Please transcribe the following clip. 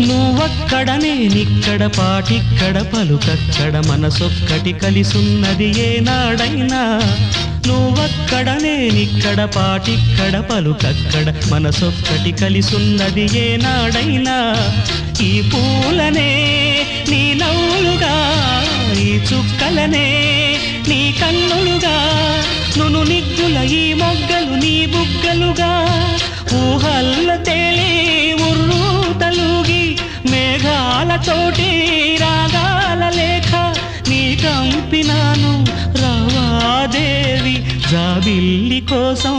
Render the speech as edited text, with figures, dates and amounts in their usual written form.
నువ్వక్కడ నేనిక్కడ పాటిక్కడ పలుకక్కడ మనసొక్కటి కలిసున్నది ఏనాడైనా నువ్వక్కడ నేనిక్కడ పాటిక్కడ పలుకక్కడ మనసొక్కటి కలిసున్నది ఏనాడైనా ఈ పూలనే నీ నవ్వులుగా ఈ చుక్కలనే నీ కన్నులుగా నును నిగ్గుల ఈ మొగ్గలు నీ బుగ్గలుగా ఊహల్ల తేలి ఉర్రు తలుగి మేఘాలతోటి రాగాల లేఖ నీ కంపినాను రావాదేవి జాబిల్లి కోసం